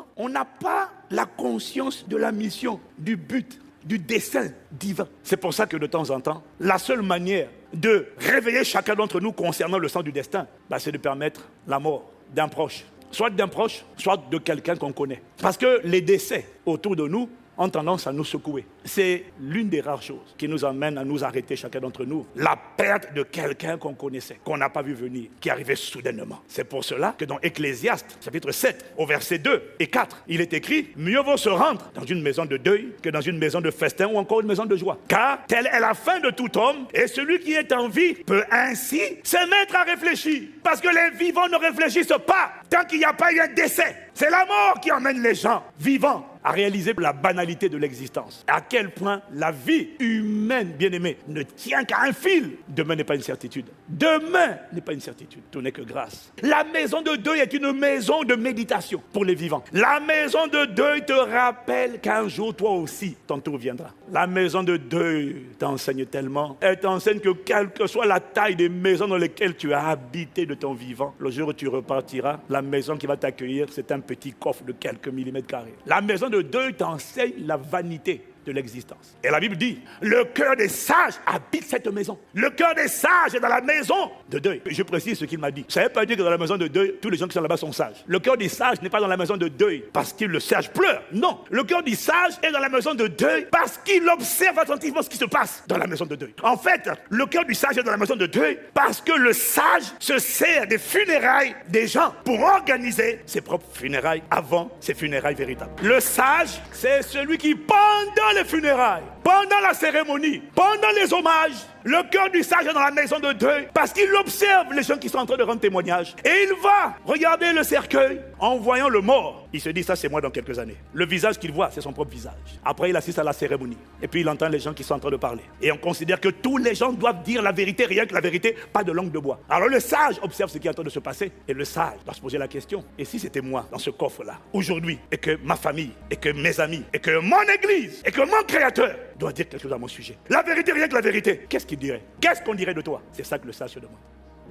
enfants, on n'a pas la conscience de la mission, du but, du dessein divin. C'est pour ça que de temps en temps, la seule manière de réveiller chacun d'entre nous concernant le sens du destin, c'est de permettre la mort d'un proche. Soit d'un proche, soit de quelqu'un qu'on connaît. Parce que les décès autour de nous ont tendance à nous secouer. C'est l'une des rares choses qui nous amène à nous arrêter, chacun d'entre nous. La perte de quelqu'un qu'on connaissait, qu'on n'a pas vu venir, qui arrivait soudainement. C'est pour cela que dans Ecclésiaste, chapitre 7, au verset 2 et 4, il est écrit « Mieux vaut se rendre dans une maison de deuil que dans une maison de festin ou encore une maison de joie. Car telle est la fin de tout homme, et celui qui est en vie peut ainsi se mettre à réfléchir. » Parce que les vivants ne réfléchissent pas tant qu'il n'y a pas eu un décès. C'est la mort qui emmène les gens vivants à réaliser la banalité de l'existence. À quel point la vie humaine, bien-aimée, ne tient qu'à un fil. Demain n'est pas une certitude. Demain n'est pas une certitude. Tout n'est que grâce. La maison de deuil est une maison de méditation pour les vivants. La maison de deuil te rappelle qu'un jour, toi aussi, ton tour viendra. La maison de deuil t'enseigne tellement. Elle t'enseigne que quelle que soit la taille des maisons dans lesquelles tu as habité de ton vivant, le jour où tu repartiras, la maison qui va t'accueillir, c'est un petit coffre de quelques millimètres carrés. La maison de deuil t'enseigne la vanité de l'existence. Et la Bible dit, le cœur des sages habite cette maison. Le cœur des sages est dans la maison de deuil. Je précise ce qu'il m'a dit. Ça ne veut pas dire que dans la maison de deuil, tous les gens qui sont là-bas sont sages. Le cœur des sages n'est pas dans la maison de deuil parce que le sage pleure. Non. Le cœur du sage est dans la maison de deuil parce qu'il observe attentivement ce qui se passe dans la maison de deuil. En fait, le cœur du sage est dans la maison de deuil parce que le sage se sert des funérailles des gens pour organiser ses propres funérailles avant ses funérailles véritables. Le sage, c'est celui qui, pendant les funérailles, pendant la cérémonie, pendant les hommages, le cœur du sage est dans la maison de deuil parce qu'il observe les gens qui sont en train de rendre témoignage. Et il va regarder le cercueil en voyant le mort. Il se dit, ça c'est moi dans quelques années. Le visage qu'il voit, c'est son propre visage. Après, il assiste à la cérémonie. Et puis il entend les gens qui sont en train de parler. Et on considère que tous les gens doivent dire la vérité, rien que la vérité, pas de langue de bois. Alors le sage observe ce qui est en train de se passer. Et le sage doit se poser la question, et si c'était moi dans ce coffre-là, aujourd'hui, et que ma famille, et que mes amis, et que mon église, et que mon créateur doit dire quelque chose à mon sujet. La vérité, rien que la vérité. Qu'est-ce qu'il dirait? Qu'est-ce qu'on dirait de toi? C'est ça que le sage se demande.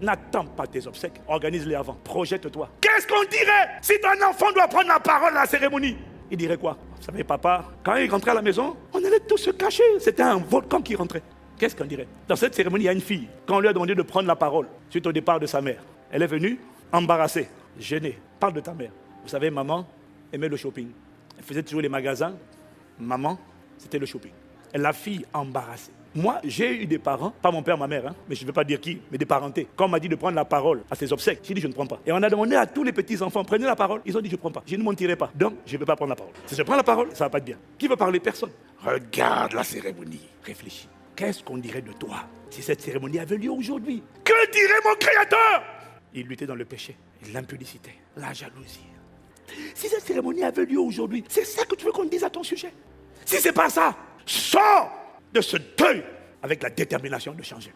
N'attends pas tes obsèques, organise-les avant, projette-toi. Qu'est-ce qu'on dirait si ton enfant doit prendre la parole à la cérémonie? Il dirait quoi? Vous savez, papa, quand il rentrait à la maison, on allait tous se cacher. C'était un volcan qui rentrait. Qu'est-ce qu'on dirait? Dans cette cérémonie, il y a une fille. Quand on lui a demandé de prendre la parole suite au départ de sa mère, elle est venue embarrassée, gênée. Parle de ta mère. Vous savez, maman aimait le shopping. Elle faisait toujours les magasins. Maman, c'était le shopping. Et la fille embarrassée. Moi, j'ai eu des parents, pas mon père, ma mère, mais je ne veux pas dire qui, mais des parentés. Quand on m'a dit de prendre la parole à ses obsèques, j'ai dit je ne prends pas. Et on a demandé à tous les petits-enfants, prenez la parole. Ils ont dit je ne prends pas. Je ne mentirai pas. Donc, je ne veux pas prendre la parole. Si je prends la parole, ça ne va pas être bien. Qui veut parler? Personne. Regarde la cérémonie. Réfléchis. Qu'est-ce qu'on dirait de toi si cette cérémonie avait lieu aujourd'hui? Que dirait mon Créateur? Il luttait dans le péché, l'impudicité, la jalousie. Si cette cérémonie avait lieu aujourd'hui, c'est ça que tu veux qu'on dise à ton sujet? Si c'est pas ça, sors de ce deuil avec la détermination de changer.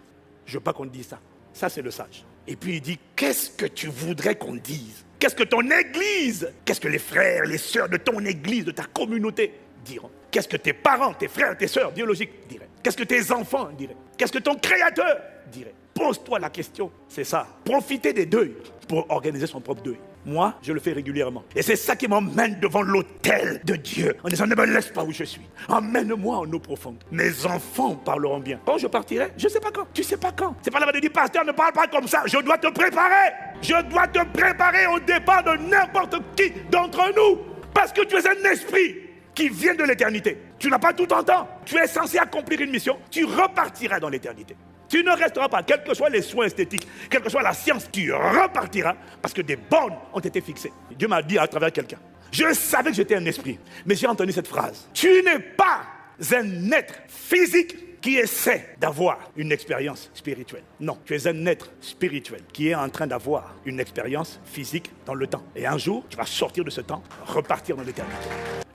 Je veux pas qu'on dise ça. Ça, c'est le sage. Et puis il dit, qu'est-ce que tu voudrais qu'on dise? Qu'est-ce que ton église, qu'est-ce que les frères, les sœurs de ton église, de ta communauté diront? Qu'est-ce que tes parents, tes frères, tes sœurs biologiques diraient? Qu'est-ce que tes enfants diraient? Qu'est-ce que ton créateur dirait? Pose-toi la question. C'est ça. Profiter des deuils pour organiser son propre deuil. Moi, je le fais régulièrement. Et c'est ça qui m'emmène devant l'autel de Dieu, en disant, ne me laisse pas où je suis. Emmène-moi en eau profonde. Mes enfants parleront bien. Quand je partirai, je ne sais pas quand. Tu ne sais pas quand. C'est pas la peine de dire, pasteur, ne parle pas comme ça. Je dois te préparer. Je dois te préparer au départ de n'importe qui d'entre nous. Parce que tu es un esprit qui vient de l'éternité. Tu n'as pas tout en temps. Tu es censé accomplir une mission. Tu repartiras dans l'éternité. Tu ne resteras pas, quels que soient les soins esthétiques, quelle que soit la science, tu repartiras parce que des bornes ont été fixées. Dieu m'a dit à travers quelqu'un, je savais que j'étais un esprit, mais j'ai entendu cette phrase. Tu n'es pas un être physique qui essaie d'avoir une expérience spirituelle. Non, tu es un être spirituel qui est en train d'avoir une expérience physique dans le temps. Et un jour, tu vas sortir de ce temps, repartir dans l'éternité.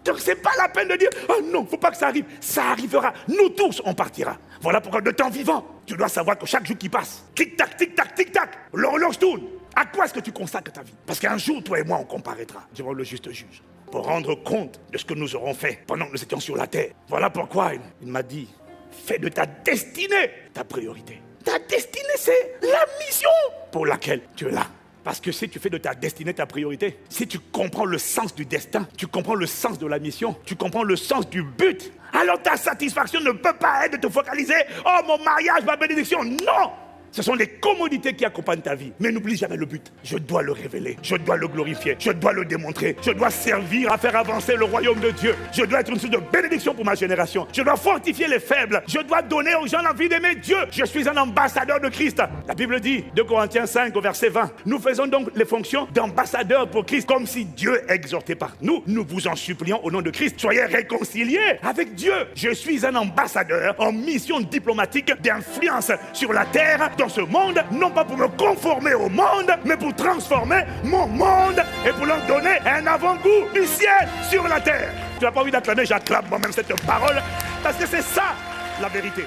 Donc c'est pas la peine de dire, oh non, faut pas que ça arrive. Ça arrivera. Nous tous, on partira. Voilà pourquoi de temps vivant, tu dois savoir que chaque jour qui passe, tic-tac, tic-tac, tic-tac, l'horloge tourne. À quoi est-ce que tu consacres ta vie? Parce qu'un jour, toi et moi, on comparaîtra devant le juste juge pour rendre compte de ce que nous aurons fait pendant que nous étions sur la terre. Voilà pourquoi il m'a dit, fais de ta destinée ta priorité. Ta destinée, c'est la mission pour laquelle tu es là. Parce que si tu fais de ta destinée ta priorité, si tu comprends le sens du destin, tu comprends le sens de la mission, tu comprends le sens du but, alors ta satisfaction ne peut pas être de te focaliser « Oh, mon mariage, ma bénédiction !» Non! Ce sont les commodités qui accompagnent ta vie. Mais n'oublie jamais le but. Je dois le révéler. Je dois le glorifier. Je dois le démontrer. Je dois servir à faire avancer le royaume de Dieu. Je dois être une source de bénédiction pour ma génération. Je dois fortifier les faibles. Je dois donner aux gens l'envie d'aimer Dieu. Je suis un ambassadeur de Christ. La Bible dit, 2 Corinthiens 5 au verset 20, nous faisons donc les fonctions d'ambassadeurs pour Christ, comme si Dieu exhortait par nous. Nous vous en supplions au nom de Christ. Soyez réconciliés avec Dieu. Je suis un ambassadeur en mission diplomatique d'influence sur la terre, dans ce monde, non pas pour me conformer au monde, mais pour transformer mon monde et pour leur donner un avant-goût du ciel sur la terre. Tu n'as pas envie d'acclamer, j'acclame moi-même cette parole, parce que c'est ça la vérité.